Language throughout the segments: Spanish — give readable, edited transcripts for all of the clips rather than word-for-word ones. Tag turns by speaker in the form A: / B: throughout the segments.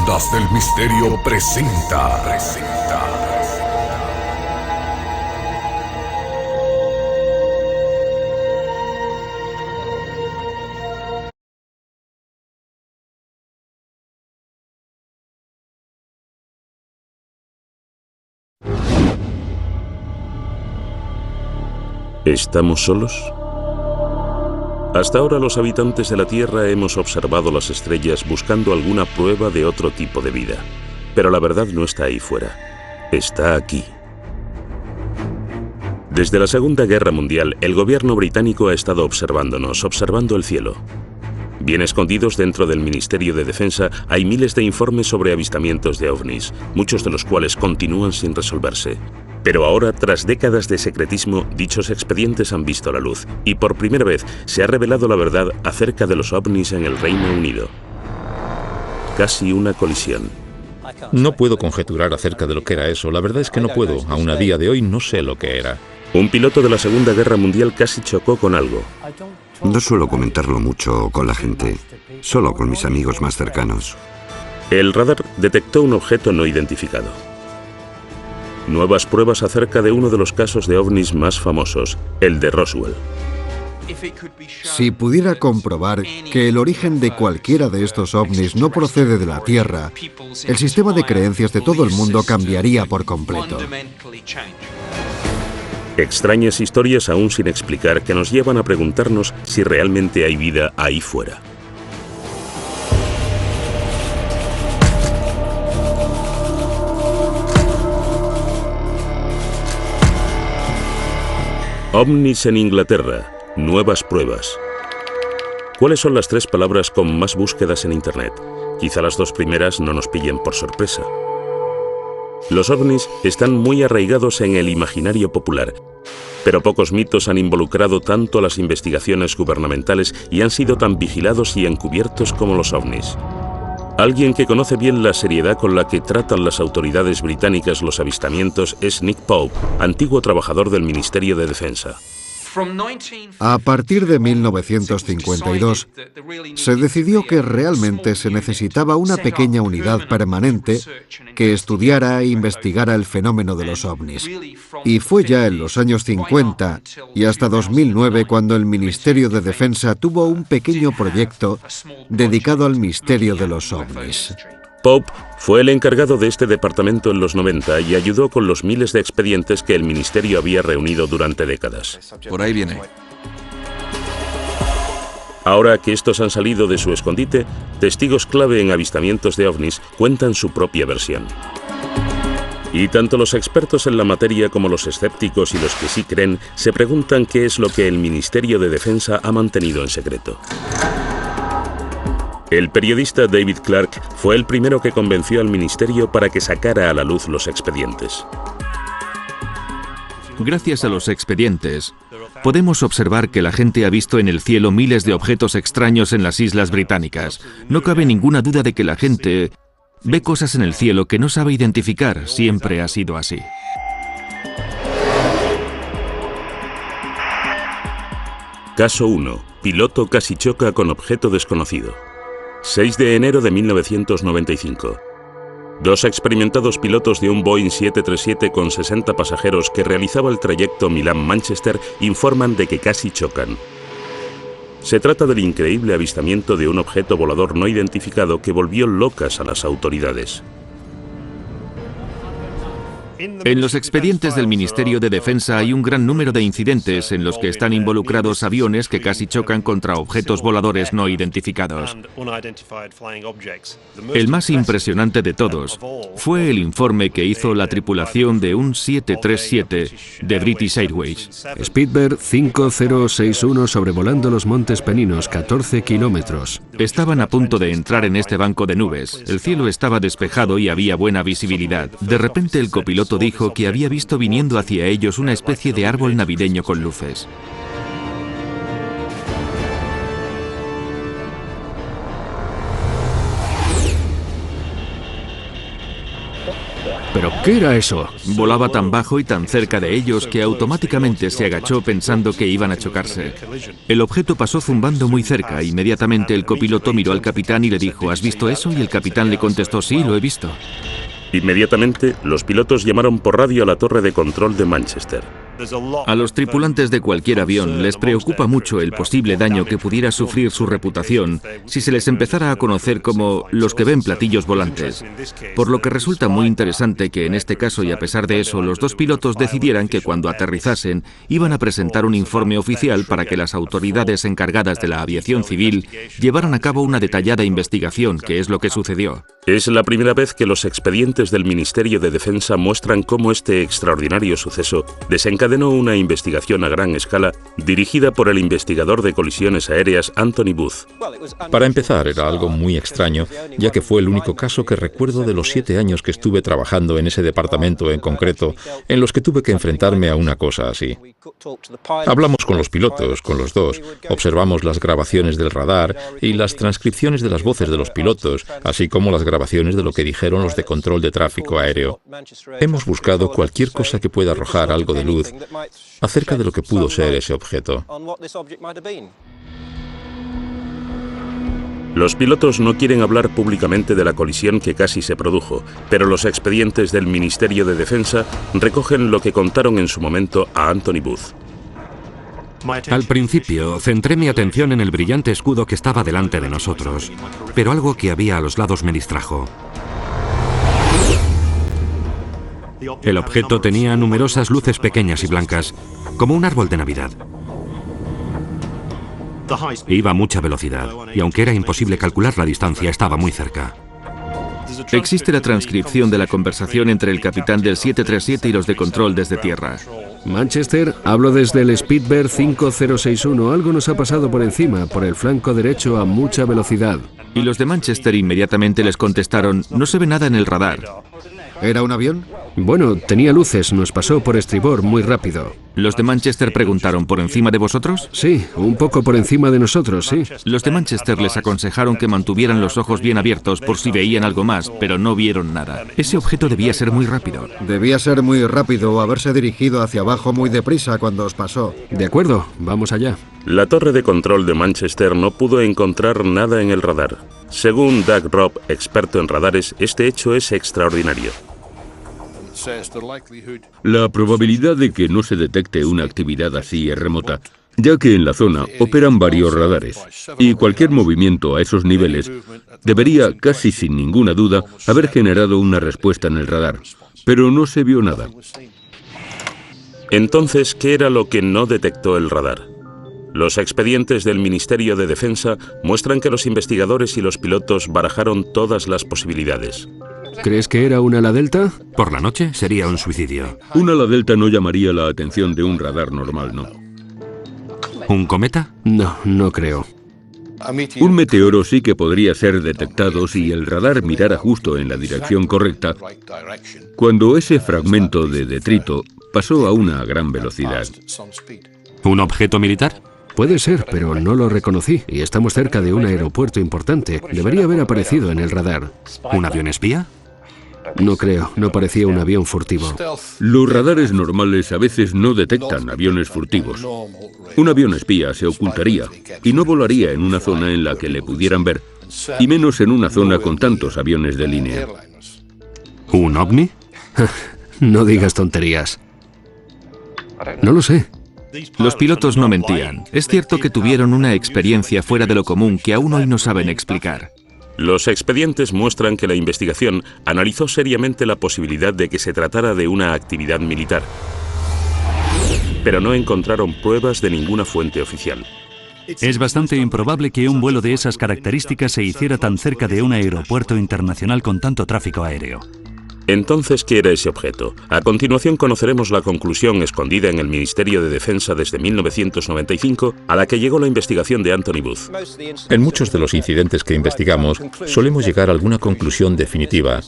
A: Ondas del Misterio presenta.
B: ¿Estamos solos? Hasta ahora los habitantes de la Tierra hemos observado las estrellas buscando alguna prueba de otro tipo de vida. Pero la verdad no está ahí fuera. Está aquí. Desde la Segunda Guerra Mundial, el gobierno británico ha estado observándonos, observando el cielo. Bien escondidos dentro del Ministerio de Defensa hay miles de informes sobre avistamientos de ovnis, muchos de los cuales continúan sin resolverse. Pero ahora, tras décadas de secretismo, dichos expedientes han visto la luz y por primera vez se ha revelado la verdad acerca de los ovnis en el Reino Unido. Casi una colisión.
C: No puedo conjeturar acerca de lo que era eso. La verdad es que no puedo. Aún a día de hoy no sé lo que era.
B: Un piloto de la Segunda Guerra Mundial casi chocó con algo.
D: No suelo comentarlo mucho con la gente, solo con mis amigos más cercanos.
B: El radar detectó un objeto no identificado. Nuevas pruebas acerca de uno de los casos de ovnis más famosos, el de Roswell.
E: Si pudiera comprobar que el origen de cualquiera de estos ovnis no procede de la Tierra, el sistema de creencias de todo el mundo cambiaría por completo.
B: Extrañas historias aún sin explicar que nos llevan a preguntarnos si realmente hay vida ahí fuera. OVNIs en Inglaterra. Nuevas pruebas. ¿Cuáles son las 3 palabras con más búsquedas en Internet? Quizá las 2 primeras no nos pillen por sorpresa. Los ovnis están muy arraigados en el imaginario popular, pero pocos mitos han involucrado tanto a las investigaciones gubernamentales y han sido tan vigilados y encubiertos como los ovnis. Alguien que conoce bien la seriedad con la que tratan las autoridades británicas los avistamientos es Nick Pope, antiguo trabajador del Ministerio de Defensa.
E: A partir de 1952, se decidió que realmente se necesitaba una pequeña unidad permanente que estudiara e investigara el fenómeno de los ovnis. Y fue ya en los años 50 y hasta 2009 cuando el Ministerio de Defensa tuvo un pequeño proyecto dedicado al misterio de los ovnis.
B: Pope fue el encargado de este departamento en los 90 y ayudó con los miles de expedientes que el ministerio había reunido durante décadas.
F: Por ahí viene.
B: Ahora que estos han salido de su escondite, testigos clave en avistamientos de ovnis cuentan su propia versión. Y tanto los expertos en la materia como los escépticos y los que sí creen se preguntan qué es lo que el Ministerio de Defensa ha mantenido en secreto. El periodista David Clark fue el primero que convenció al ministerio para que sacara a la luz los expedientes.
G: Gracias a los expedientes, podemos observar que la gente ha visto en el cielo miles de objetos extraños en las Islas Británicas. No cabe ninguna duda de que la gente ve cosas en el cielo que no sabe identificar. Siempre ha sido así.
B: Caso 1. Piloto casi choca con objeto desconocido. 6 de enero de 1995. 2 experimentados pilotos de un Boeing 737 con 60 pasajeros que realizaba el trayecto Milán-Manchester informan de que casi chocan. Se trata del increíble avistamiento de un objeto volador no identificado que volvió locas a las autoridades.
G: En los expedientes del Ministerio de Defensa hay un gran número de incidentes en los que están involucrados aviones que casi chocan contra objetos voladores no identificados. El más impresionante de todos fue el informe que hizo la tripulación de un 737 de British Airways.
H: Speedbird 5061 sobrevolando los Montes Peninos, 14 kilómetros.
G: Estaban a punto de entrar en este banco de nubes. El cielo estaba despejado y había buena visibilidad. De repente el copiloto dijo que había visto viniendo hacia ellos una especie de árbol navideño con luces.
H: ¿Pero qué era eso?
G: Volaba tan bajo y tan cerca de ellos que automáticamente se agachó pensando que iban a chocarse. El objeto pasó zumbando muy cerca. Inmediatamente el copiloto miró al capitán y le dijo: ¿has visto eso? Y el capitán le contestó: sí, lo he visto.
B: Inmediatamente, los pilotos llamaron por radio a la torre de control de Manchester.
G: A los tripulantes de cualquier avión les preocupa mucho el posible daño que pudiera sufrir su reputación si se les empezara a conocer como los que ven platillos volantes. Por lo que resulta muy interesante que en este caso, y a pesar de eso, los dos pilotos decidieran que cuando aterrizasen iban a presentar un informe oficial para que las autoridades encargadas de la aviación civil llevaran a cabo una detallada investigación, que es lo que sucedió.
B: Es la primera vez que los expedientes del Ministerio de Defensa muestran cómo este extraordinario suceso desencadenó una investigación a gran escala dirigida por el investigador de colisiones aéreas Anthony Booth.
C: Para empezar, era algo muy extraño, ya que fue el único caso que recuerdo de los 7 años que estuve trabajando en ese departamento en concreto, en los que tuve que enfrentarme a una cosa así. Hablamos con los pilotos, con los dos, observamos las grabaciones del radar y las transcripciones de las voces de los pilotos, así como las grabaciones de lo que dijeron los de control de tráfico aéreo. Hemos buscado cualquier cosa que pueda arrojar algo de luz acerca de lo que pudo ser ese objeto.
B: Los pilotos no quieren hablar públicamente de la colisión que casi se produjo, pero los expedientes del Ministerio de Defensa recogen lo que contaron en su momento a Anthony Booth.
F: Al principio, centré mi atención en el brillante escudo que estaba delante de nosotros, pero algo que había a los lados me distrajo. El objeto tenía numerosas luces pequeñas y blancas, como un árbol de Navidad. Iba a mucha velocidad, y aunque era imposible calcular la distancia, estaba muy cerca.
G: Existe la transcripción de la conversación entre el capitán del 737 y los de control desde tierra.
H: Manchester, hablo desde el Speedbird 5061. Algo nos ha pasado por encima, por el flanco derecho a mucha velocidad.
G: Y los de Manchester inmediatamente les contestaron: no se ve nada en el radar.
E: ¿Era un avión?
H: Bueno, tenía luces, nos pasó por estribor muy rápido.
G: Los de Manchester preguntaron: ¿por encima de vosotros?
H: Sí, un poco por encima de nosotros, sí.
G: Los de Manchester les aconsejaron que mantuvieran los ojos bien abiertos por si veían algo más, pero no vieron nada. Ese objeto debía ser muy rápido.
E: Debía ser muy rápido o haberse dirigido hacia abajo muy deprisa cuando os pasó.
H: De acuerdo, vamos allá.
B: La torre de control de Manchester no pudo encontrar nada en el radar. Según Doug Robb, experto en radares, este hecho es extraordinario.
I: La probabilidad de que no se detecte una actividad así es remota, ya que en la zona operan varios radares, y cualquier movimiento a esos niveles debería, casi sin ninguna duda, haber generado una respuesta en el radar, pero no se vio nada.
B: Entonces, ¿qué era lo que no detectó el radar? Los expedientes del Ministerio de Defensa muestran que los investigadores y los pilotos barajaron todas las posibilidades.
H: ¿Crees que era un ala delta?
F: Por la noche sería un suicidio.
I: Un ala delta no llamaría la atención de un radar normal, ¿no?
F: ¿Un cometa?
H: No, no creo.
I: Un meteoro sí que podría ser detectado si el radar mirara justo en la dirección correcta, cuando ese fragmento de detrito pasó a una gran velocidad.
F: ¿Un objeto militar?
H: Puede ser, pero no lo reconocí, y estamos cerca de un aeropuerto importante. Debería haber aparecido en el radar.
F: ¿Un avión espía?
H: No creo, no parecía un avión furtivo.
I: Los radares normales a veces no detectan aviones furtivos. Un avión espía se ocultaría y no volaría en una zona en la que le pudieran ver, y menos en una zona con tantos aviones de línea.
F: ¿Un ovni?
H: No digas tonterías. No lo sé.
G: Los pilotos no mentían. Es cierto que tuvieron una experiencia fuera de lo común que aún hoy no saben explicar.
B: Los expedientes muestran que la investigación analizó seriamente la posibilidad de que se tratara de una actividad militar, pero no encontraron pruebas de ninguna fuente oficial.
J: Es bastante improbable que un vuelo de esas características se hiciera tan cerca de un aeropuerto internacional con tanto tráfico aéreo.
B: Entonces, ¿qué era ese objeto? A continuación conoceremos la conclusión escondida en el Ministerio de Defensa desde 1995, a la que llegó la investigación de Anthony Booth.
C: En muchos de los incidentes que investigamos, solemos llegar a alguna conclusión definitiva,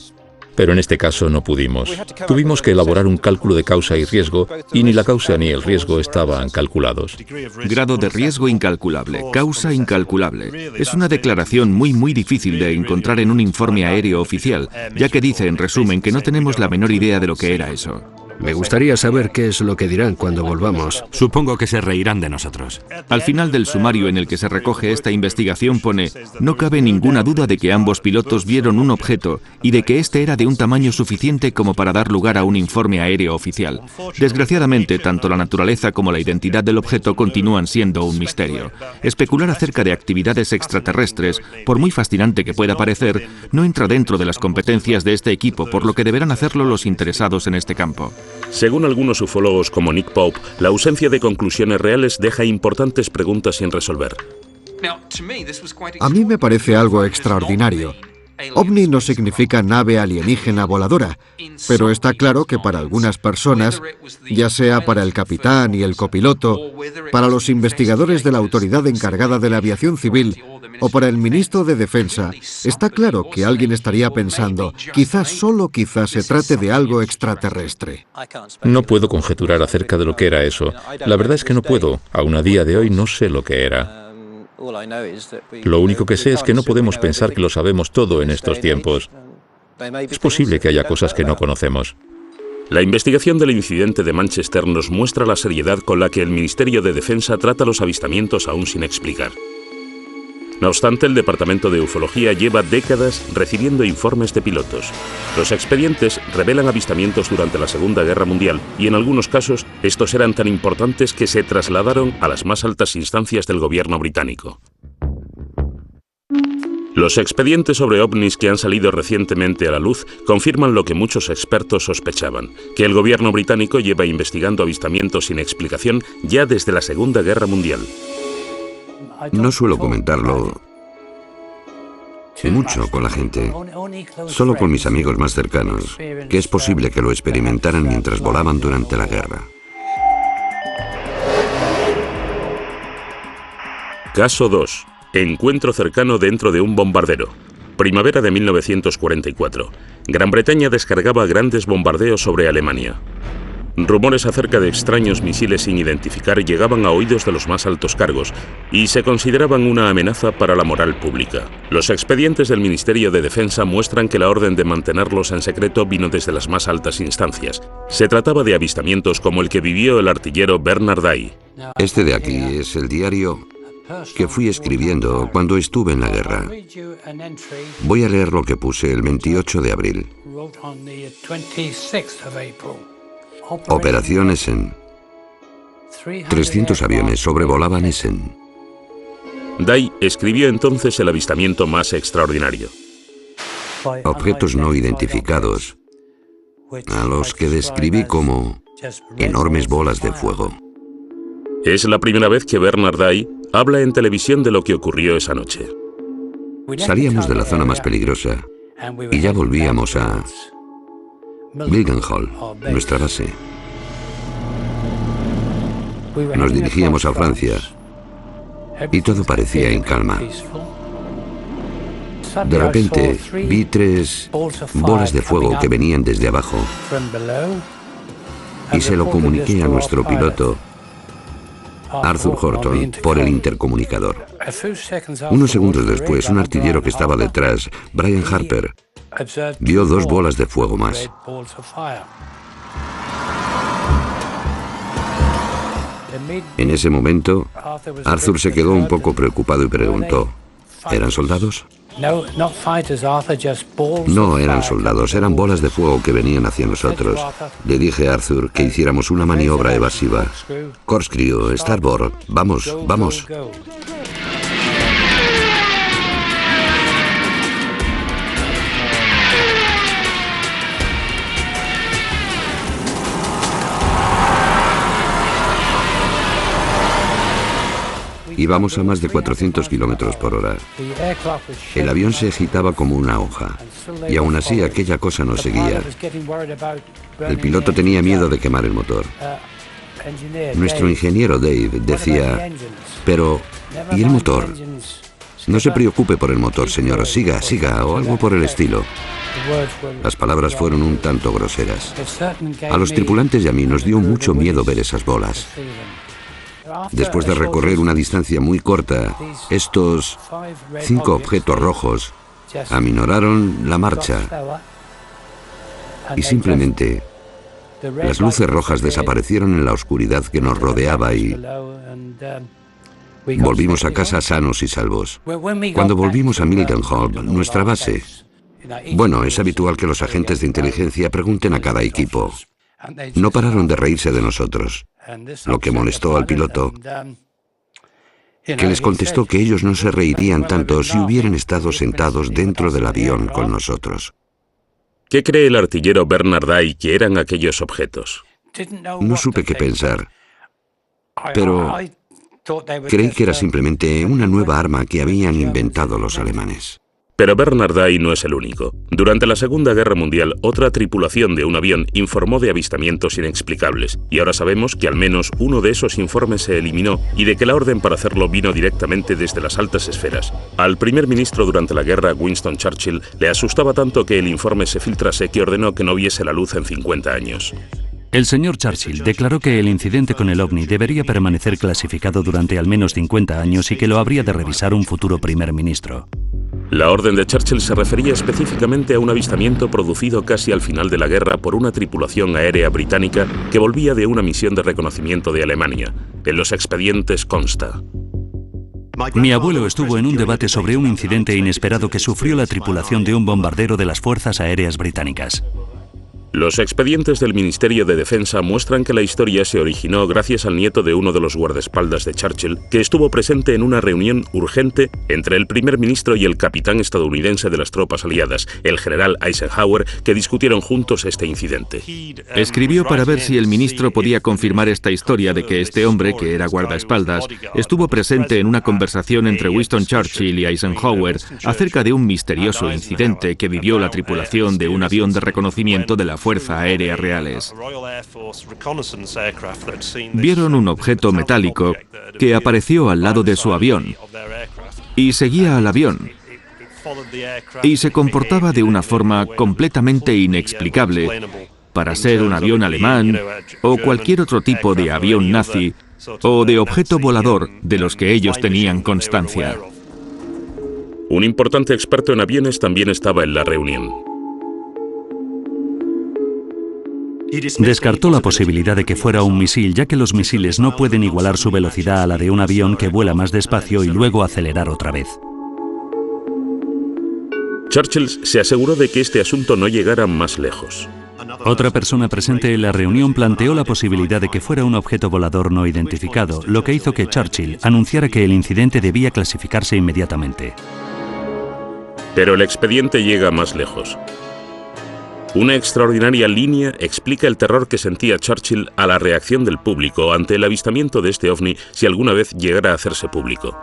C: Pero en este caso no pudimos. Tuvimos que elaborar un cálculo de causa y riesgo, y ni la causa ni el riesgo estaban calculados.
G: Grado de riesgo incalculable, causa incalculable. Es una declaración muy difícil de encontrar en un informe aéreo oficial, ya que dice, en resumen, que no tenemos la menor idea de lo que era eso.
H: Me gustaría saber qué es lo que dirán cuando volvamos.
F: Supongo que se reirán de nosotros.
G: Al final del sumario en el que se recoge esta investigación pone: no cabe ninguna duda de que ambos pilotos vieron un objeto y de que este era de un tamaño suficiente como para dar lugar a un informe aéreo oficial. Desgraciadamente, tanto la naturaleza como la identidad del objeto continúan siendo un misterio. Especular acerca de actividades extraterrestres, por muy fascinante que pueda parecer, no entra dentro de las competencias de este equipo, por lo que deberán hacerlo los interesados en este campo.
B: Según algunos ufólogos como Nick Pope, la ausencia de conclusiones reales deja importantes preguntas sin resolver.
E: A mí me parece algo extraordinario. OVNI no significa nave alienígena voladora, pero está claro que para algunas personas, ya sea para el capitán y el copiloto, para los investigadores de la autoridad encargada de la aviación civil o para el ministro de Defensa, está claro que alguien estaría pensando, quizás, solo quizás, se trate de algo extraterrestre.
C: No puedo conjeturar acerca de lo que era eso. La verdad es que no puedo. Aún a día de hoy no sé lo que era. Lo único que sé es que no podemos pensar que lo sabemos todo en estos tiempos. Es posible que haya cosas que no conocemos.
B: La investigación del incidente de Manchester nos muestra la seriedad con la que el Ministerio de Defensa trata los avistamientos aún sin explicar. No obstante, el Departamento de Ufología lleva décadas recibiendo informes de pilotos. Los expedientes revelan avistamientos durante la Segunda Guerra Mundial y en algunos casos estos eran tan importantes que se trasladaron a las más altas instancias del gobierno británico. Los expedientes sobre ovnis que han salido recientemente a la luz confirman lo que muchos expertos sospechaban, que el gobierno británico lleva investigando avistamientos sin explicación ya desde la Segunda Guerra Mundial.
D: No suelo comentarlo mucho con la gente, solo con mis amigos más cercanos, que es posible que lo experimentaran mientras volaban durante la guerra.
B: Caso 2. Encuentro cercano dentro de un bombardero. Primavera de 1944. Gran Bretaña descargaba grandes bombardeos sobre Alemania. Rumores acerca de extraños misiles sin identificar llegaban a oídos de los más altos cargos y se consideraban una amenaza para la moral pública. Los expedientes del Ministerio de Defensa muestran que la orden de mantenerlos en secreto vino desde las más altas instancias. Se trataba de avistamientos como el que vivió el artillero Bernard Day.
D: Este de aquí es el diario que fui escribiendo cuando estuve en la guerra. Voy a leer lo que puse el 28 de abril. Operación Essen. 300 aviones sobrevolaban Essen.
B: Day escribió entonces el avistamiento más extraordinario.
D: Objetos no identificados, a los que describí como enormes bolas de fuego.
B: Es la primera vez que Bernard Day habla en televisión de lo que ocurrió esa noche.
D: Salíamos de la zona más peligrosa y ya volvíamos a Mildenhall, nuestra base. Nos dirigíamos a Francia y todo parecía en calma. De repente vi 3 bolas de fuego que venían desde abajo y se lo comuniqué a nuestro piloto, Arthur Horton, por el intercomunicador. Unos segundos después, un artillero que estaba detrás, Brian Harper, vio 2 bolas de fuego más. En ese momento, Arthur se quedó un poco preocupado y preguntó, ¿eran soldados? No eran soldados, eran bolas de fuego que venían hacia nosotros. Le dije a Arthur que hiciéramos una maniobra evasiva. Corkscrew, starboard, vamos, vamos. Íbamos a más de 400 kilómetros por hora. El avión se agitaba como una hoja, y aún así aquella cosa nos seguía. El piloto tenía miedo de quemar el motor. Nuestro ingeniero Dave decía, pero ¿y el motor? No se preocupe por el motor, señor, siga, siga, o algo por el estilo. Las palabras fueron un tanto groseras. A los tripulantes y a mí nos dio mucho miedo ver esas bolas. Después de recorrer una distancia muy corta, estos 5 objetos rojos aminoraron la marcha y simplemente las luces rojas desaparecieron en la oscuridad que nos rodeaba y volvimos a casa sanos y salvos. Cuando volvimos a Mildenhall, nuestra base, bueno, es habitual que los agentes de inteligencia pregunten a cada equipo. No pararon de reírse de nosotros, lo que molestó al piloto, que les contestó que ellos no se reirían tanto si hubieran estado sentados dentro del avión con nosotros.
B: ¿Qué cree el artillero Bernard Day que eran aquellos objetos?
D: No supe qué pensar, pero creí que era simplemente una nueva arma que habían inventado los alemanes.
B: Pero Bernard Day no es el único. Durante la Segunda Guerra Mundial, otra tripulación de un avión informó de avistamientos inexplicables, y ahora sabemos que al menos uno de esos informes se eliminó y de que la orden para hacerlo vino directamente desde las altas esferas. Al primer ministro durante la guerra, Winston Churchill, le asustaba tanto que el informe se filtrase que ordenó que no viese la luz en 50 años.
J: El señor Churchill declaró que el incidente con el ovni debería permanecer clasificado durante al menos 50 años y que lo habría de revisar un futuro primer ministro.
B: La orden de Churchill se refería específicamente a un avistamiento producido casi al final de la guerra por una tripulación aérea británica que volvía de una misión de reconocimiento de Alemania. En los expedientes consta:
J: mi abuelo estuvo en un debate sobre un incidente inesperado que sufrió la tripulación de un bombardero de las Fuerzas Aéreas Británicas.
B: Los expedientes del Ministerio de Defensa muestran que la historia se originó gracias al nieto de uno de los guardaespaldas de Churchill, que estuvo presente en una reunión urgente entre el primer ministro y el capitán estadounidense de las tropas aliadas, el general Eisenhower, que discutieron juntos este incidente.
G: Escribió para ver si el ministro podía confirmar esta historia de que este hombre, que era guardaespaldas, estuvo presente en una conversación entre Winston Churchill y Eisenhower acerca de un misterioso incidente que vivió la tripulación de un avión de reconocimiento de la Fuerza Aérea Reales. Vieron un objeto metálico que apareció al lado de su avión y seguía al avión y se comportaba de una forma completamente inexplicable para ser un avión alemán o cualquier otro tipo de avión nazi o de objeto volador de los que ellos tenían constancia.
B: Un importante experto en aviones también estaba en la reunión.
J: Descartó la posibilidad de que fuera un misil, ya que los misiles no pueden igualar su velocidad a la de un avión que vuela más despacio y luego acelerar otra vez.
B: Churchill se aseguró de que este asunto no llegara más lejos.
J: Otra persona presente en la reunión planteó la posibilidad de que fuera un objeto volador no identificado, lo que hizo que Churchill anunciara que el incidente debía clasificarse inmediatamente.
B: Pero el expediente llega más lejos. Una extraordinaria línea explica el terror que sentía Churchill a la reacción del público ante el avistamiento de este ovni si alguna vez llegara a hacerse público.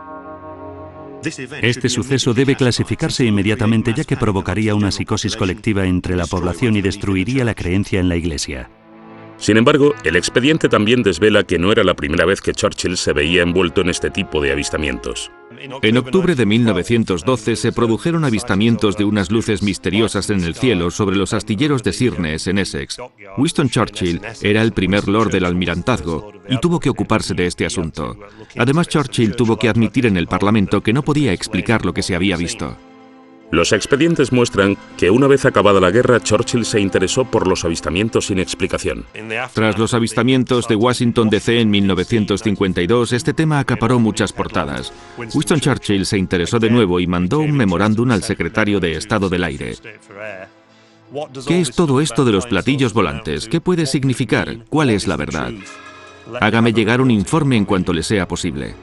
J: Este suceso debe clasificarse inmediatamente, ya que provocaría una psicosis colectiva entre la población y destruiría la creencia en la Iglesia.
B: Sin embargo, el expediente también desvela que no era la primera vez que Churchill se veía envuelto en este tipo de avistamientos.
G: En octubre de 1912 se produjeron avistamientos de unas luces misteriosas en el cielo sobre los astilleros de Sheerness, en Essex. Winston Churchill era el primer lord del almirantazgo y tuvo que ocuparse de este asunto. Además, Churchill tuvo que admitir en el Parlamento que no podía explicar lo que se había visto.
B: Los expedientes muestran que una vez acabada la guerra, Churchill se interesó por los avistamientos sin explicación.
G: Tras los avistamientos de Washington DC en 1952, este tema acaparó muchas portadas. Winston Churchill se interesó de nuevo y mandó un memorándum al secretario de Estado del Aire. ¿Qué es todo esto de los platillos volantes? ¿Qué puede significar? ¿Cuál es la verdad? Hágame llegar un informe en cuanto le sea posible.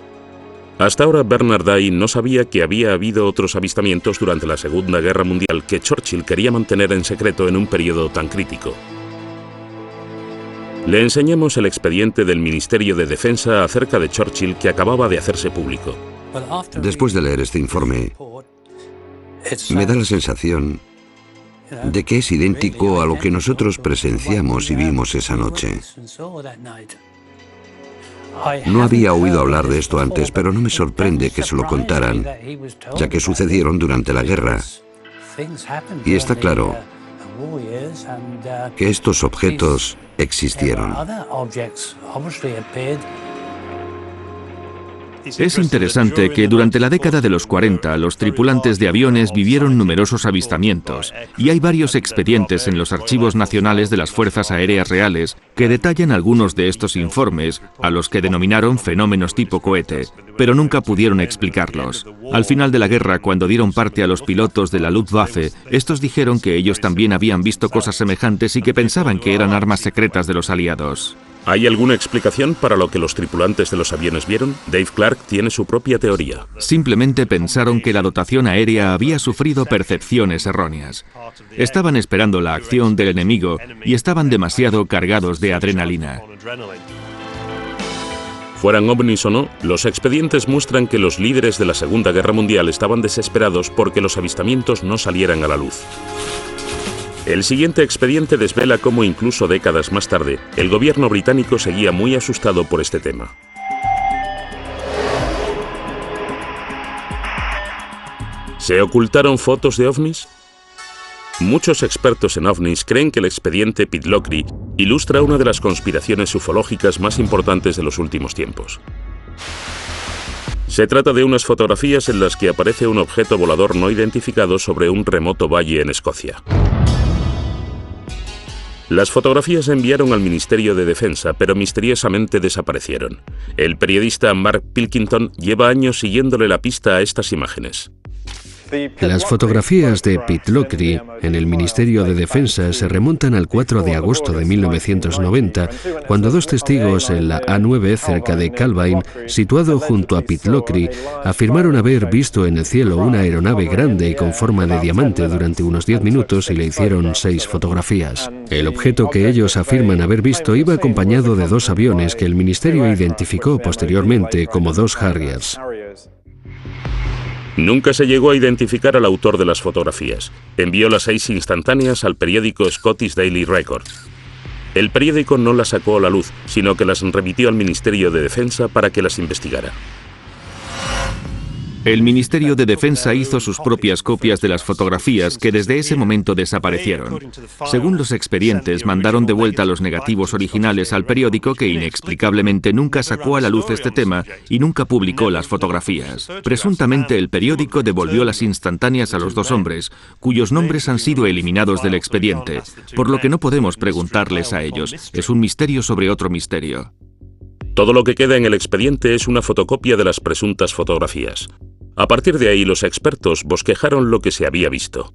B: Hasta ahora Bernard Day no sabía que había habido otros avistamientos durante la Segunda Guerra Mundial que Churchill quería mantener en secreto en un periodo tan crítico. Le enseñamos el expediente del Ministerio de Defensa acerca de Churchill que acababa de hacerse público.
D: Después de leer este informe, me da la sensación de que es idéntico a lo que nosotros presenciamos y vimos esa noche. No había oído hablar de esto antes, pero no me sorprende que se lo contaran, ya que sucedieron durante la guerra. Y está claro que estos objetos existieron.
G: Es interesante que durante la década de los 40 los tripulantes de aviones vivieron numerosos avistamientos, y hay varios expedientes en los archivos nacionales de las Fuerzas Aéreas Reales que detallan algunos de estos informes, a los que denominaron fenómenos tipo cohete, pero nunca pudieron explicarlos. Al final de la guerra, cuando dieron parte a los pilotos de la Luftwaffe, estos dijeron que ellos también habían visto cosas semejantes y que pensaban que eran armas secretas de los aliados.
B: ¿Hay alguna explicación para lo que los tripulantes de los aviones vieron? Dave Clark tiene su propia teoría.
G: Simplemente pensaron que la dotación aérea había sufrido percepciones erróneas. Estaban esperando la acción del enemigo y estaban demasiado cargados de adrenalina.
B: Fueran ovnis o no, los expedientes muestran que los líderes de la Segunda Guerra Mundial estaban desesperados porque los avistamientos no salieran a la luz. El siguiente expediente desvela cómo incluso décadas más tarde, el gobierno británico seguía muy asustado por este tema. ¿Se ocultaron fotos de ovnis? Muchos expertos en ovnis creen que el expediente Pitlochry ilustra una de las conspiraciones ufológicas más importantes de los últimos tiempos. Se trata de unas fotografías en las que aparece un objeto volador no identificado sobre un remoto valle en Escocia. Las fotografías se enviaron al Ministerio de Defensa, pero misteriosamente desaparecieron. El periodista Mark Pilkington lleva años siguiéndole la pista a estas imágenes.
H: Las fotografías de Pitlochry en el Ministerio de Defensa se remontan al 4 de agosto de 1990, cuando dos testigos en la A9 cerca de Calvine, situado junto a Pitlochry, afirmaron haber visto en el cielo una aeronave grande y con forma de diamante durante unos 10 minutos y le hicieron 6 fotografías. El objeto que ellos afirman haber visto iba acompañado de 2 aviones que el ministerio identificó posteriormente como 2 Harriers.
B: Nunca se llegó a identificar al autor de las fotografías. Envió las 6 instantáneas al periódico Scottish Daily Record. El periódico no las sacó a la luz, sino que las remitió al Ministerio de Defensa para que las investigara.
G: El Ministerio de Defensa hizo sus propias copias de las fotografías que desde ese momento desaparecieron. Según los expedientes, mandaron de vuelta los negativos originales al periódico, que inexplicablemente nunca sacó a la luz este tema y nunca publicó las fotografías. Presuntamente el periódico devolvió las instantáneas a los 2 hombres, cuyos nombres han sido eliminados del expediente, por lo que no podemos preguntarles a ellos. Es un misterio sobre otro misterio.
B: Todo lo que queda en el expediente es una fotocopia de las presuntas fotografías. A partir de ahí, los expertos bosquejaron lo que se había visto.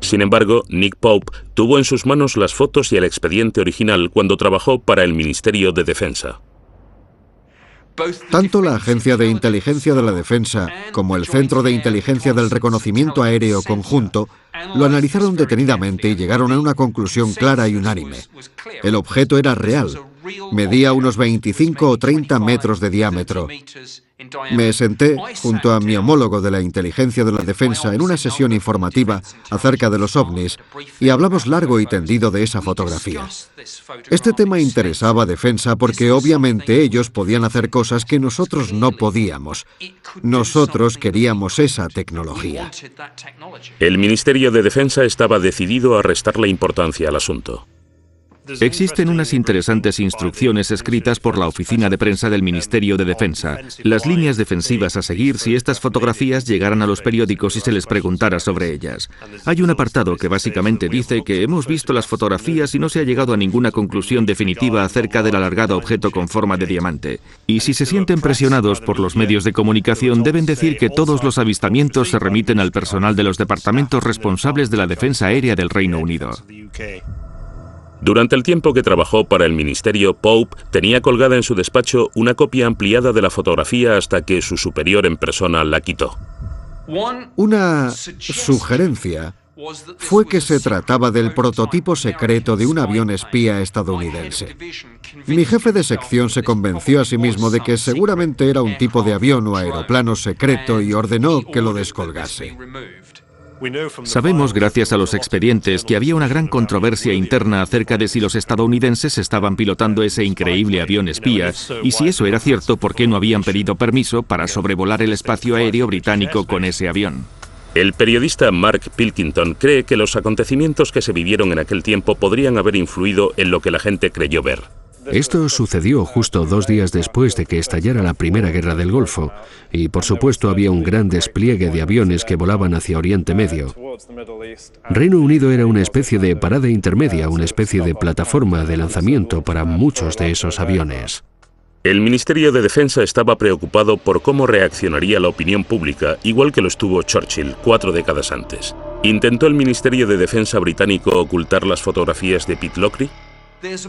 B: Sin embargo, Nick Pope tuvo en sus manos las fotos y el expediente original cuando trabajó para el Ministerio de Defensa.
E: Tanto la Agencia de Inteligencia de la Defensa como el Centro de Inteligencia del Reconocimiento Aéreo Conjunto lo analizaron detenidamente y llegaron a una conclusión clara y unánime. El objeto era real. Medía unos 25 o 30 metros de diámetro. Me senté junto a mi homólogo de la Inteligencia de la Defensa en una sesión informativa acerca de los ovnis y hablamos largo y tendido de esa fotografía. Este tema interesaba a Defensa porque obviamente ellos podían hacer cosas que nosotros no podíamos. Nosotros queríamos esa tecnología.
B: El Ministerio de Defensa estaba decidido a restarle importancia al asunto.
G: Existen unas interesantes instrucciones escritas por la oficina de prensa del Ministerio de Defensa, las líneas defensivas a seguir si estas fotografías llegaran a los periódicos y se les preguntara sobre ellas. Hay un apartado que básicamente dice que hemos visto las fotografías y no se ha llegado a ninguna conclusión definitiva acerca del alargado objeto con forma de diamante. Y si se sienten presionados por los medios de comunicación, deben decir que todos los avistamientos se remiten al personal de los departamentos responsables de la defensa aérea del Reino Unido.
B: Durante el tiempo que trabajó para el ministerio, Pope tenía colgada en su despacho una copia ampliada de la fotografía hasta que su superior en persona la quitó.
E: Una sugerencia fue que se trataba del prototipo secreto de un avión espía estadounidense. Mi jefe de sección se convenció a sí mismo de que seguramente era un tipo de avión o aeroplano secreto y ordenó que lo descolgase.
G: Sabemos, gracias a los expedientes, que había una gran controversia interna acerca de si los estadounidenses estaban pilotando ese increíble avión espía, y si eso era cierto, ¿por qué no habían pedido permiso para sobrevolar el espacio aéreo británico con ese avión?
B: El periodista Mark Pilkington cree que los acontecimientos que se vivieron en aquel tiempo podrían haber influido en lo que la gente creyó ver.
H: Esto sucedió justo 2 días después de que estallara la Primera Guerra del Golfo, y por supuesto había un gran despliegue de aviones que volaban hacia Oriente Medio. Reino Unido era una especie de parada intermedia, una especie de plataforma de lanzamiento para muchos de esos aviones.
B: El Ministerio de Defensa estaba preocupado por cómo reaccionaría la opinión pública, igual que lo estuvo Churchill 4 décadas antes. ¿Intentó el Ministerio de Defensa británico ocultar las fotografías de Pitlochry?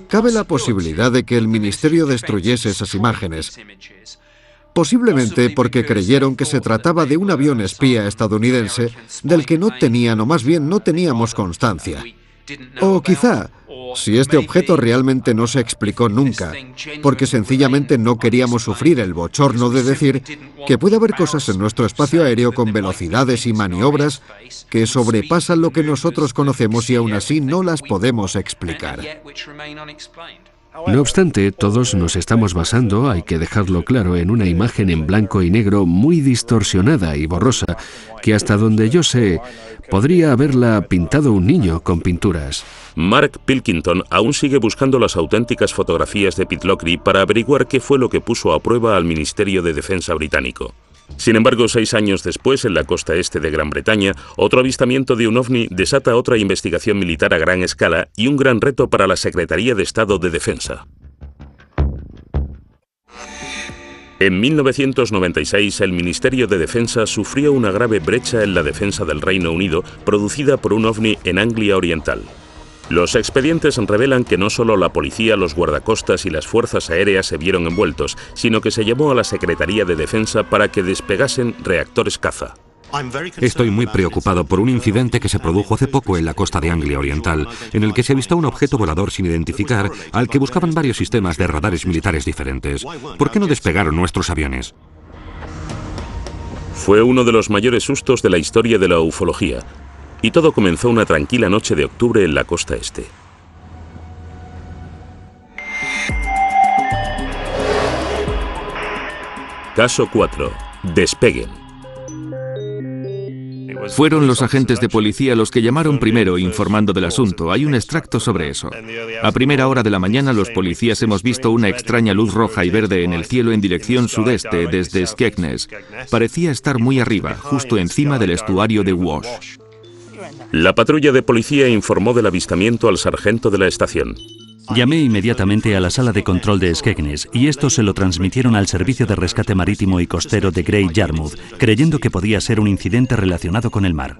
E: Cabe la posibilidad de que el ministerio destruyese esas imágenes, posiblemente porque creyeron que se trataba de un avión espía estadounidense del que no tenían, o más bien no teníamos constancia. O quizá, si este objeto realmente no se explicó nunca, porque sencillamente no queríamos sufrir el bochorno de decir que puede haber cosas en nuestro espacio aéreo con velocidades y maniobras que sobrepasan lo que nosotros conocemos y aún así no las podemos explicar.
H: No obstante, todos nos estamos basando, hay que dejarlo claro, en una imagen en blanco y negro muy distorsionada y borrosa, que hasta donde yo sé, podría haberla pintado un niño con pinturas.
B: Mark Pilkington aún sigue buscando las auténticas fotografías de Pitlochry para averiguar qué fue lo que puso a prueba al Ministerio de Defensa británico. Sin embargo, 6 años después, en la costa este de Gran Bretaña, otro avistamiento de un ovni desata otra investigación militar a gran escala y un gran reto para la Secretaría de Estado de Defensa. En 1996, el Ministerio de Defensa sufrió una grave brecha en la defensa del Reino Unido producida por un ovni en Anglia Oriental. Los expedientes revelan que no solo la policía, los guardacostas y las fuerzas aéreas se vieron envueltos, sino que se llamó a la Secretaría de Defensa para que despegasen reactores caza.
F: Estoy muy preocupado por un incidente que se produjo hace poco en la costa de Anglia Oriental, en el que se avistó un objeto volador sin identificar al que buscaban varios sistemas de radares militares diferentes. ¿Por qué no despegaron nuestros aviones?
B: Fue uno de los mayores sustos de la historia de la ufología. Y todo comenzó una tranquila noche de octubre en la costa este. Caso 4. Despeguen.
G: Fueron los agentes de policía los que llamaron primero informando del asunto. Hay un extracto sobre eso. A primera hora de la mañana los policías hemos visto una extraña luz roja y verde en el cielo en dirección sudeste desde Skegness. Parecía estar muy arriba, justo encima del estuario de Wash.
B: La patrulla de policía informó del avistamiento al sargento de la estación.
J: Llamé inmediatamente a la sala de control de Skegness y esto se lo transmitieron al Servicio de Rescate Marítimo y Costero de Great Yarmouth, creyendo que podía ser un incidente relacionado con el mar.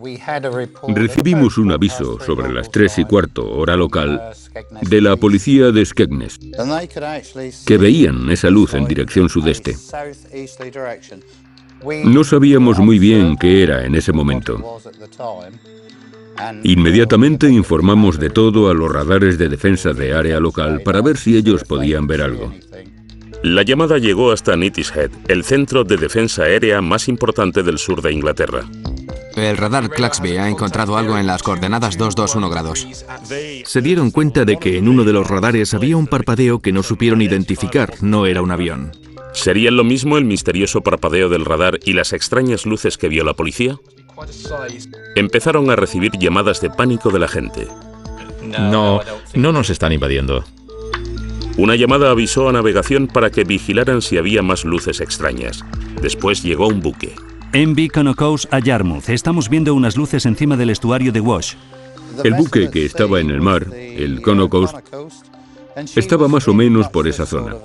I: Recibimos un aviso sobre las 3:15 hora local de la policía de Skegness, que veían esa luz en dirección sudeste. No sabíamos muy bien qué era en ese momento. Inmediatamente informamos de todo a los radares de defensa de área local para ver si ellos podían ver algo.
B: La llamada llegó hasta Neatishead, el centro de defensa aérea más importante del sur de Inglaterra.
K: El radar Claxby ha encontrado algo en las coordenadas 221 grados.
G: Se dieron cuenta de que en uno de los radares había un parpadeo que no supieron identificar, no era un avión.
B: ¿Serían lo mismo el misterioso parpadeo del radar y las extrañas luces que vio la policía? Empezaron a recibir llamadas de pánico de la gente.
C: No nos están invadiendo.
B: Una llamada avisó a navegación para que vigilaran si había más luces extrañas. Después llegó un buque.
J: MV Conocos a Yarmouth. Estamos viendo unas luces encima del estuario de Wash.
I: El buque que estaba en el mar, el Conocos, estaba más o menos por esa zona.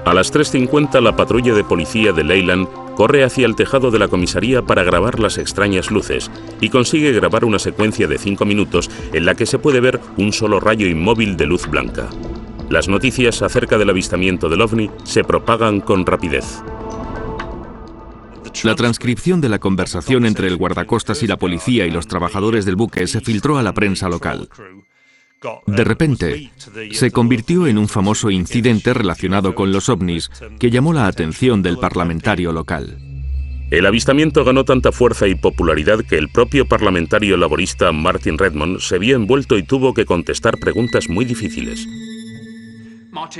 B: A las 3:50 la patrulla de policía de Leyland corre hacia el tejado de la comisaría para grabar las extrañas luces y consigue grabar una secuencia de 5 minutos en la que se puede ver un solo rayo inmóvil de luz blanca. Las noticias acerca del avistamiento del ovni se propagan con rapidez.
G: La transcripción de la conversación entre el guardacostas y la policía y los trabajadores del buque se filtró a la prensa local. De repente, se convirtió en un famoso incidente relacionado con los ovnis que llamó la atención del parlamentario local.
B: El avistamiento ganó tanta fuerza y popularidad que el propio parlamentario laborista Martin Redmond se vio envuelto y tuvo que contestar preguntas muy difíciles.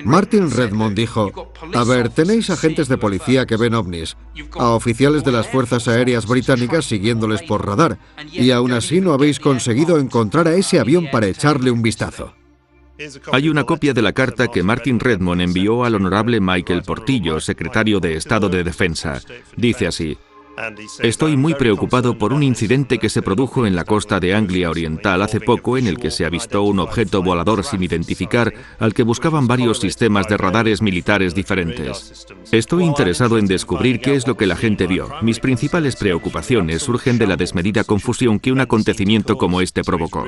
E: Martin Redmond dijo: a ver, tenéis agentes de policía que ven ovnis, a oficiales de las fuerzas aéreas británicas siguiéndoles por radar, y aún así no habéis conseguido encontrar a ese avión para echarle un vistazo.
G: Hay una copia de la carta que Martin Redmond envió al honorable Michael Portillo, secretario de Estado de Defensa. Dice así: estoy muy preocupado por un incidente que se produjo en la costa de Anglia Oriental hace poco, en el que se avistó un objeto volador sin identificar al que buscaban varios sistemas de radares militares diferentes. Estoy interesado en descubrir qué es lo que la gente vio. Mis principales preocupaciones surgen de la desmedida confusión que un acontecimiento como este provocó.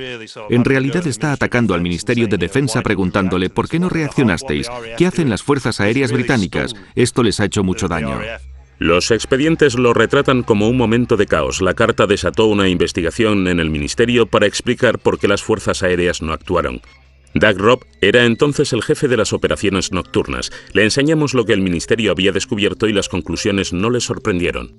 G: En realidad está atacando al Ministerio de Defensa preguntándole: ¿por qué no reaccionasteis? ¿Qué hacen las fuerzas aéreas británicas? Esto les ha hecho mucho daño.
B: Los expedientes lo retratan como un momento de caos. La carta desató una investigación en el ministerio para explicar por qué las fuerzas aéreas no actuaron. Doug Robb era entonces el jefe de las operaciones nocturnas. Le enseñamos lo que el ministerio había descubierto y las conclusiones no le sorprendieron.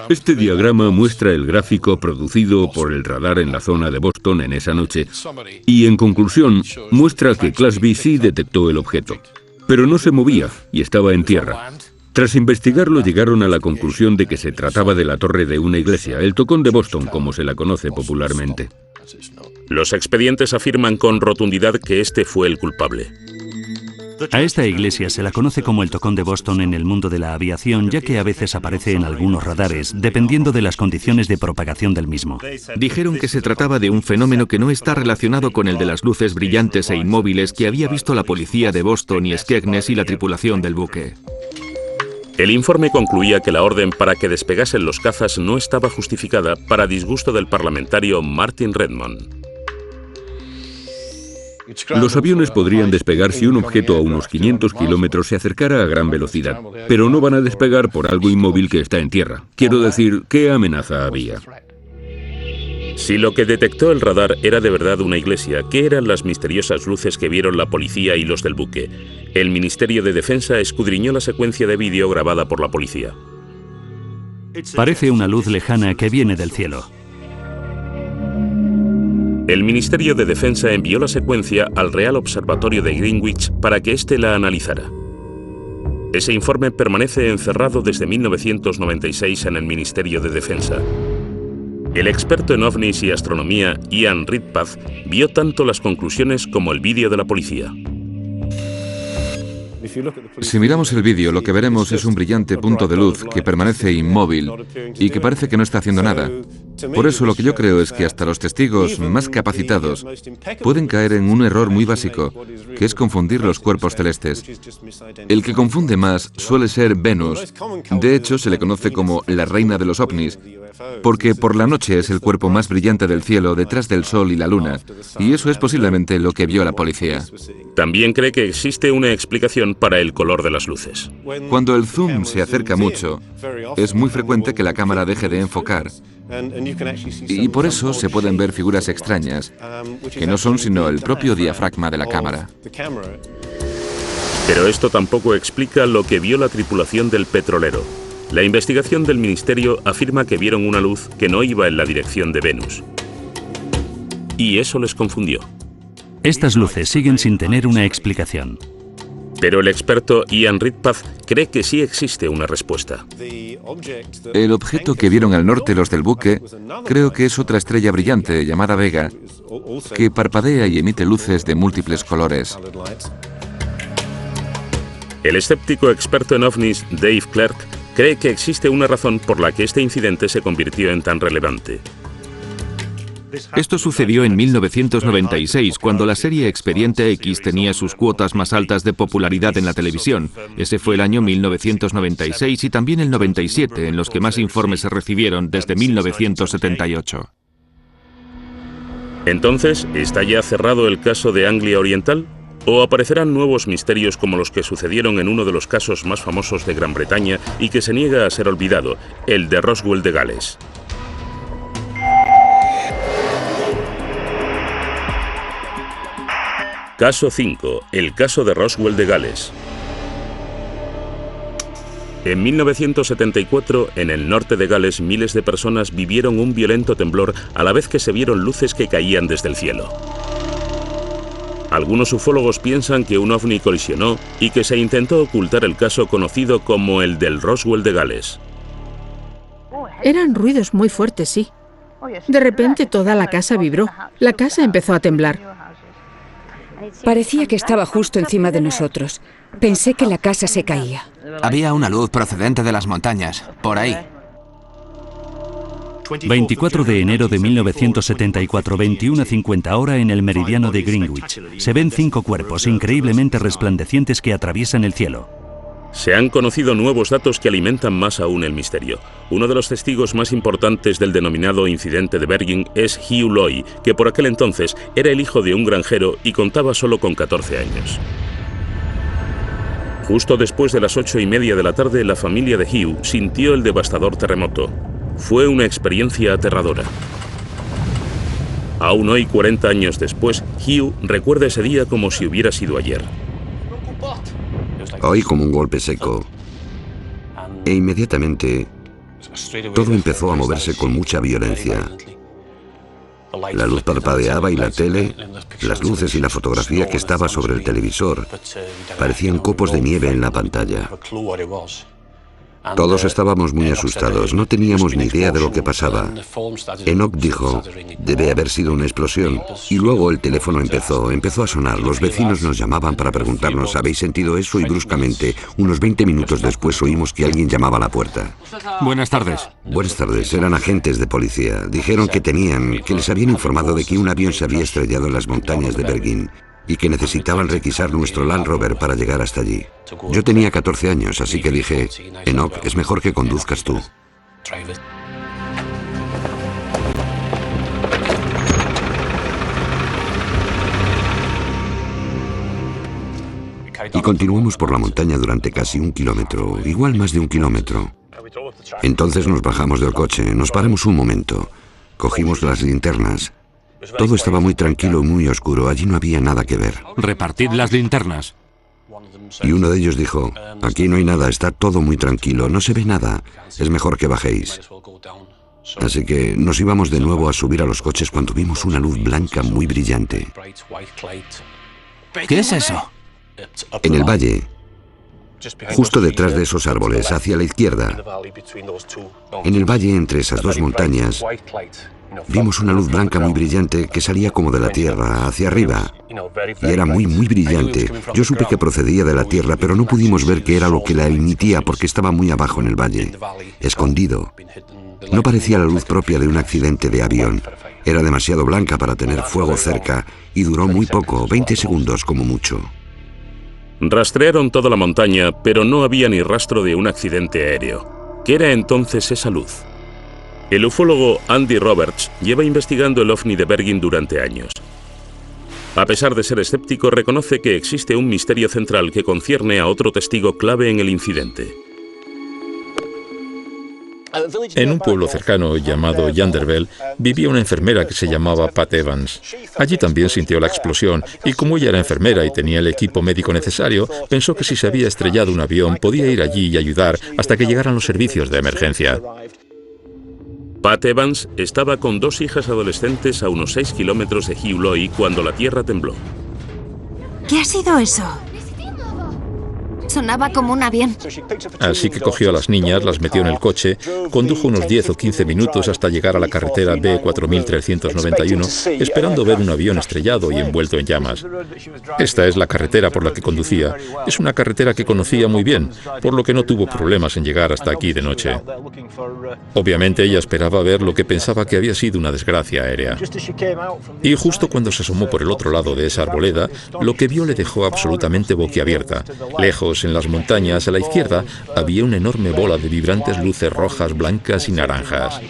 I: Este diagrama muestra el gráfico producido por el radar en la zona de Boston en esa noche y, en conclusión, muestra que Class B sí detectó el objeto, pero no se movía y estaba en tierra. Tras investigarlo, llegaron a la conclusión de que se trataba de la torre de una iglesia, el Tocón de Boston, como se la conoce popularmente.
B: Los expedientes afirman con rotundidad que este fue el culpable.
J: A esta iglesia se la conoce como el Tocón de Boston en el mundo de la aviación, ya que a veces aparece en algunos radares, dependiendo de las condiciones de propagación del mismo.
G: Dijeron que se trataba de un fenómeno que no está relacionado con el de las luces brillantes e inmóviles que había visto la policía de Boston y Skegness y la tripulación del buque.
B: El informe concluía que la orden para que despegasen los cazas no estaba justificada, para disgusto del parlamentario Martin Redmond.
I: Los aviones podrían despegar si un objeto a unos 500 kilómetros se acercara a gran velocidad, pero no van a despegar por algo inmóvil que está en tierra. Quiero decir, ¿qué amenaza había?
B: Si lo que detectó el radar era de verdad una iglesia, ¿qué eran las misteriosas luces que vieron la policía y los del buque? El Ministerio de Defensa escudriñó la secuencia de vídeo grabada por la policía.
J: Parece una luz lejana que viene del cielo.
B: El Ministerio de Defensa envió la secuencia al Real Observatorio de Greenwich para que éste la analizara. Ese informe permanece encerrado desde 1996 en el Ministerio de Defensa. El experto en ovnis y astronomía, Ian Redpath, vio tanto las conclusiones como el vídeo de la policía.
L: Si miramos el vídeo, lo que veremos es un brillante punto de luz que permanece inmóvil y que parece que no está haciendo nada. Por eso lo que yo creo es que hasta los testigos más capacitados pueden caer en un error muy básico, que es confundir los cuerpos celestes. El que confunde más suele ser Venus. De hecho, se le conoce como la reina de los ovnis, porque por la noche es el cuerpo más brillante del cielo detrás del Sol y la Luna, y eso es posiblemente lo que vio la policía.
B: También cree que existe una explicación para el color de las luces.
L: Cuando el zoom se acerca mucho, es muy frecuente que la cámara deje de enfocar, y por eso se pueden ver figuras extrañas, que no son sino el propio diafragma de la cámara.
B: Pero esto tampoco explica lo que vio la tripulación del petrolero. La investigación del ministerio afirma que vieron una luz que no iba en la dirección de Venus. Y eso les confundió.
J: Estas luces siguen sin tener una explicación.
B: Pero el experto Ian Redpath cree que sí existe una respuesta.
L: El objeto que vieron al norte los del buque, creo que es otra estrella brillante llamada Vega, que parpadea y emite luces de múltiples colores.
B: El escéptico experto en ovnis Dave Clark cree que existe una razón por la que este incidente se convirtió en tan relevante.
G: Esto sucedió en 1996, cuando la serie Expediente X tenía sus cuotas más altas de popularidad en la televisión. Ese fue el año 1996 y también el 97, en los que más informes se recibieron desde 1978.
B: Entonces, ¿está ya cerrado el caso de Anglia Oriental? ¿O aparecerán nuevos misterios como los que sucedieron en uno de los casos más famosos de Gran Bretaña y que se niega a ser olvidado, el de Roswell de Gales? Caso 5. El caso de Roswell de Gales. En 1974, en el norte de Gales, miles de personas vivieron un violento temblor a la vez que se vieron luces que caían desde el cielo. Algunos ufólogos piensan que un ovni colisionó y que se intentó ocultar el caso conocido como el del Roswell de Gales.
M: Eran ruidos muy fuertes, sí. De repente toda la casa vibró. La casa empezó a temblar.
N: Parecía que estaba justo encima de nosotros. Pensé que la casa se caía.
K: Había una luz procedente de las montañas, por ahí.
J: 24 de enero de 1974, 21:50 hora en el meridiano de Greenwich. Se ven 5 cuerpos increíblemente resplandecientes que atraviesan el cielo.
B: Se han conocido nuevos datos que alimentan más aún el misterio. Uno de los testigos más importantes del denominado incidente de Bergen es Hugh Loy, que por aquel entonces era el hijo de un granjero y contaba solo con 14 años. Justo después de las 8:30 de la tarde, la familia de Hugh sintió el devastador terremoto. Fue una experiencia aterradora. Aún hoy, 40 años después, Hugh recuerda ese día como si hubiera sido ayer.
D: Oí como un golpe seco e inmediatamente todo empezó a moverse con mucha violencia. La luz parpadeaba y la tele, las luces y la fotografía que estaba sobre el televisor parecían copos de nieve en la pantalla. Todos estábamos muy asustados, no teníamos ni idea de lo que pasaba. Enoch dijo, debe haber sido una explosión. Y luego el teléfono empezó a sonar. Los vecinos nos llamaban para preguntarnos, ¿habéis sentido eso? Y bruscamente, unos 20 minutos después, oímos que alguien llamaba a la puerta.
F: Buenas tardes.
D: Buenas tardes, eran agentes de policía. Dijeron que les habían informado de que un avión se había estrellado en las montañas de Bergen y que necesitaban requisar nuestro Land Rover para llegar hasta allí. Yo tenía 14 años, así que dije, Enoch, es mejor que conduzcas tú. Y continuamos por la montaña durante casi 1 kilómetro, igual más de 1 kilómetro. Entonces nos bajamos del coche, nos paramos un momento, cogimos las linternas. Todo estaba muy tranquilo y muy oscuro, allí no había nada que ver.
F: Repartid las linternas.
D: Y uno de ellos dijo, aquí no hay nada, está todo muy tranquilo, no se ve nada, es mejor que bajéis. Así que nos íbamos de nuevo a subir a los coches cuando vimos una luz blanca muy brillante.
K: ¿Qué es eso?
D: En el valle, justo detrás de esos árboles, hacia la izquierda, en el valle entre esas dos montañas, vimos una luz blanca muy brillante que salía como de la tierra, hacia arriba. Y era muy, muy brillante. Yo supe que procedía de la tierra, pero no pudimos ver qué era lo que la emitía porque estaba muy abajo en el valle, escondido. No parecía la luz propia de un accidente de avión. Era demasiado blanca para tener fuego cerca y duró muy poco, 20 segundos como mucho.
B: Rastrearon toda la montaña, pero no había ni rastro de un accidente aéreo. ¿Qué era entonces esa luz? El ufólogo Andy Roberts lleva investigando el ovni de Bergen durante años. A pesar de ser escéptico, reconoce que existe un misterio central que concierne a otro testigo clave en el incidente.
C: En un pueblo cercano llamado Yanderville vivía una enfermera que se llamaba Pat Evans. Allí también sintió la explosión y como ella era enfermera y tenía el equipo médico necesario, pensó que si se había estrellado un avión podía ir allí y ayudar hasta que llegaran los servicios de emergencia.
B: Pat Evans estaba con 2 hijas adolescentes a unos 6 kilómetros de Hugh Loy cuando la tierra tembló.
O: ¿Qué ha sido eso? Sonaba como un avión.
C: Así que cogió a las niñas, las metió en el coche, condujo unos 10 o 15 minutos hasta llegar a la carretera B4391, esperando ver un avión estrellado y envuelto en llamas. Esta es la carretera por la que conducía. Es una carretera que conocía muy bien, por lo que no tuvo problemas en llegar hasta aquí de noche. Obviamente ella esperaba ver lo que pensaba que había sido una desgracia aérea. Y justo cuando se asomó por el otro lado de esa arboleda, lo que vio le dejó absolutamente boquiabierta. Lejos, en las montañas, a la izquierda, había una enorme bola de vibrantes luces rojas, blancas y naranjas.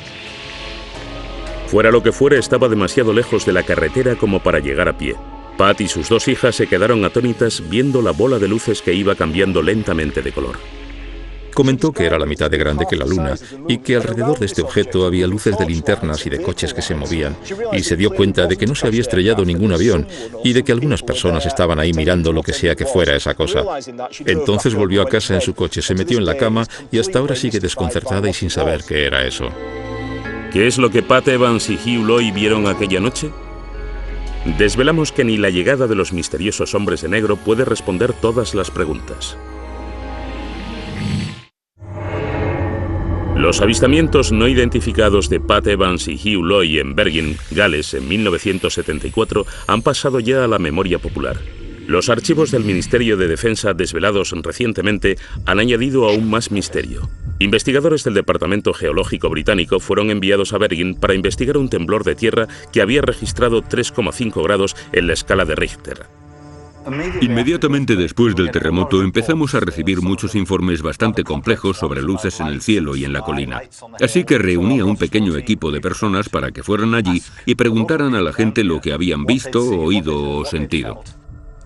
B: Fuera lo que fuera, estaba demasiado lejos de la carretera como para llegar a pie. Pat y sus 2 hijas se quedaron atónitas viendo la bola de luces que iba cambiando lentamente de color.
C: Comentó que era la mitad de grande que la luna y que alrededor de este objeto había luces de linternas y de coches que se movían, y se dio cuenta de que no se había estrellado ningún avión y de que algunas personas estaban ahí mirando lo que sea que fuera esa cosa. Entonces volvió a casa en su coche, se metió en la cama y hasta ahora sigue desconcertada y sin saber qué era eso.
B: ¿Qué es lo que Pat Evans y Hugh Loy vieron aquella noche? Desvelamos que ni la llegada de los misteriosos hombres de negro puede responder todas las preguntas. Los avistamientos no identificados de Pat Evans y Hugh Loy en Bergen, Gales, en 1974 han pasado ya a la memoria popular. Los archivos del Ministerio de Defensa desvelados recientemente han añadido aún más misterio. Investigadores del Departamento Geológico Británico fueron enviados a Bergen para investigar un temblor de tierra que había registrado 3,5 grados en la escala de Richter.
I: Inmediatamente después del terremoto empezamos a recibir muchos informes bastante complejos sobre luces en el cielo y en la colina. Así que reuní a un pequeño equipo de personas para que fueran allí y preguntaran a la gente lo que habían visto, oído o sentido.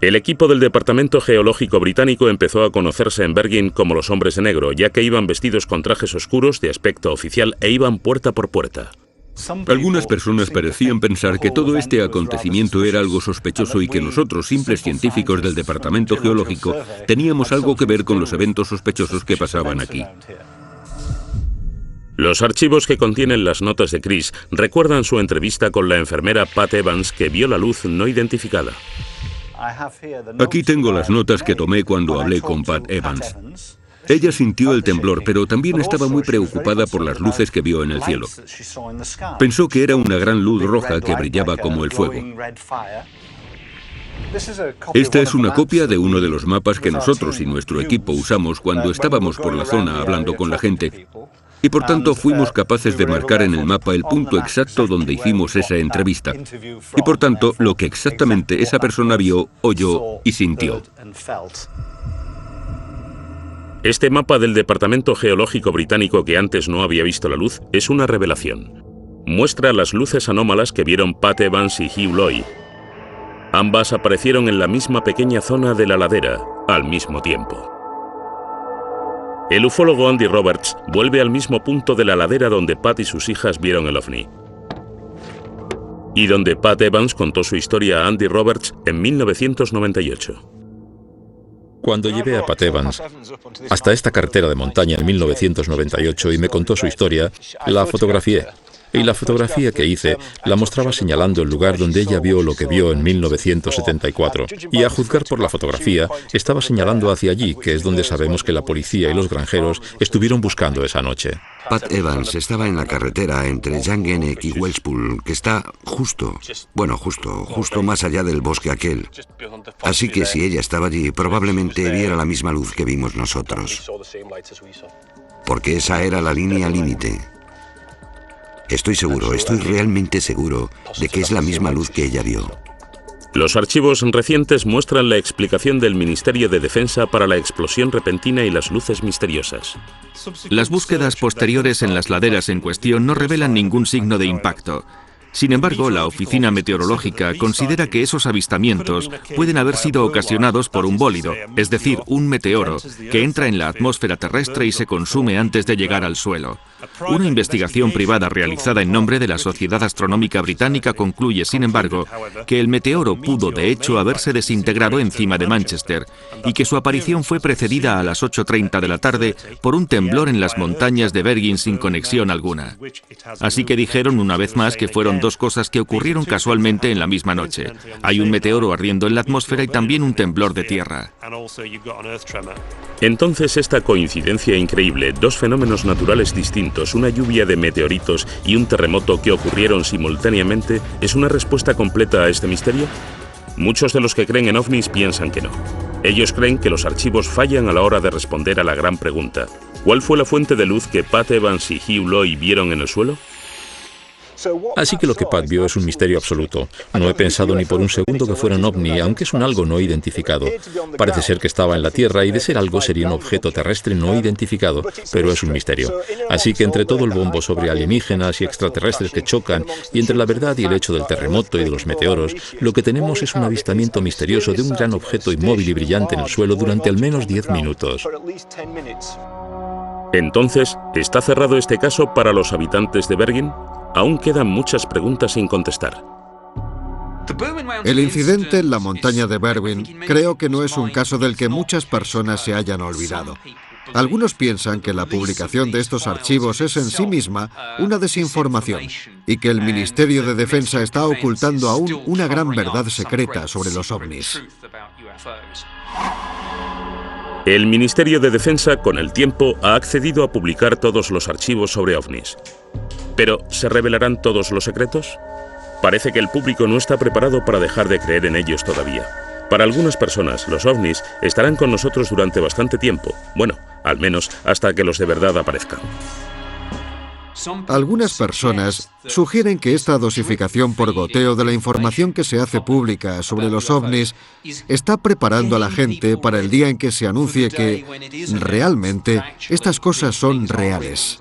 B: El equipo del Departamento Geológico Británico empezó a conocerse en Bergen como los hombres de negro, ya que iban vestidos con trajes oscuros de aspecto oficial e iban puerta por puerta.
I: Algunas personas parecían pensar que todo este acontecimiento era algo sospechoso y que nosotros, simples científicos del Departamento Geológico, teníamos algo que ver con los eventos sospechosos que pasaban aquí.
B: Los archivos que contienen las notas de Chris recuerdan su entrevista con la enfermera Pat Evans, que vio la luz no identificada.
I: Aquí tengo las notas que tomé cuando hablé con Pat Evans. Ella sintió el temblor, pero también estaba muy preocupada por las luces que vio en el cielo. Pensó que era una gran luz roja que brillaba como el fuego. Esta es una copia de uno de los mapas que nosotros y nuestro equipo usamos cuando estábamos por la zona hablando con la gente. Y por tanto fuimos capaces de marcar en el mapa el punto exacto donde hicimos esa entrevista. Y por tanto, lo que exactamente esa persona vio, oyó y sintió.
B: Este mapa del Departamento Geológico Británico, que antes no había visto la luz, es una revelación. Muestra las luces anómalas que vieron Pat Evans y Hugh Loy. Ambas aparecieron en la misma pequeña zona de la ladera, al mismo tiempo. El ufólogo Andy Roberts vuelve al mismo punto de la ladera donde Pat y sus hijas vieron el ovni. Y donde Pat Evans contó su historia a Andy Roberts en 1998.
C: Cuando llevé a Pat Evans hasta esta carretera de montaña en 1998 y me contó su historia, la fotografié. Y la fotografía que hice la mostraba señalando el lugar donde ella vio lo que vio en 1974. Y a juzgar por la fotografía, estaba señalando hacia allí, que es donde sabemos que la policía y los granjeros estuvieron buscando esa noche.
D: Pat Evans estaba en la carretera entre Llangennec y Welshpool, que está justo más allá del bosque aquel. Así que si ella estaba allí, probablemente viera la misma luz que vimos nosotros. Porque esa era la línea límite. Estoy realmente seguro de que es la misma luz que ella vio.
B: Los archivos recientes muestran la explicación del Ministerio de Defensa para la explosión repentina y las luces misteriosas.
G: Las búsquedas posteriores en las laderas en cuestión no revelan ningún signo de impacto. Sin embargo, la Oficina Meteorológica considera que esos avistamientos pueden haber sido ocasionados por un bólido, es decir, un meteoro, que entra en la atmósfera terrestre y se consume antes de llegar al suelo. Una investigación privada realizada en nombre de la Sociedad Astronómica Británica concluye, sin embargo, que el meteoro pudo de hecho haberse desintegrado encima de Manchester y que su aparición fue precedida a las 8:30 de la tarde por un temblor en las montañas de Bergen sin conexión alguna. Así que dijeron una vez más que fueron dos cosas que ocurrieron casualmente en la misma noche. Hay un meteoro ardiendo en la atmósfera y también un temblor de tierra.
B: Entonces esta coincidencia increíble, dos fenómenos naturales distintos, una lluvia de meteoritos y un terremoto que ocurrieron simultáneamente, ¿es una respuesta completa a este misterio? Muchos de los que creen en ovnis piensan que no. Ellos creen que los archivos fallan a la hora de responder a la gran pregunta: ¿cuál fue la fuente de luz que Pat Evans y Hugh Loy vieron en el suelo?
C: Así que lo que Pat vio es un misterio absoluto. No he pensado ni por un segundo que fuera un ovni, aunque es un algo no identificado. Parece ser que estaba en la Tierra y de ser algo sería un objeto terrestre no identificado, pero es un misterio. Así que entre todo el bombo sobre alienígenas y extraterrestres que chocan, y entre la verdad y el hecho del terremoto y de los meteoros, lo que tenemos es un avistamiento misterioso de un gran objeto inmóvil y brillante en el suelo durante al menos 10 minutos.
B: Entonces, ¿está cerrado este caso para los habitantes de Bergen? Aún quedan muchas preguntas sin contestar.
E: El incidente en la montaña de Bergen creo que no es un caso del que muchas personas se hayan olvidado. Algunos piensan que la publicación de estos archivos es en sí misma una desinformación y que el Ministerio de Defensa está ocultando aún una gran verdad secreta sobre los ovnis.
B: El Ministerio de Defensa, con el tiempo, ha accedido a publicar todos los archivos sobre ovnis. Pero, ¿se revelarán todos los secretos? Parece que el público no está preparado para dejar de creer en ellos todavía. Para algunas personas, los ovnis estarán con nosotros durante bastante tiempo. Bueno, al menos hasta que los de verdad aparezcan.
E: Algunas personas sugieren que esta dosificación por goteo de la información que se hace pública sobre los ovnis está preparando a la gente para el día en que se anuncie que realmente estas cosas son reales.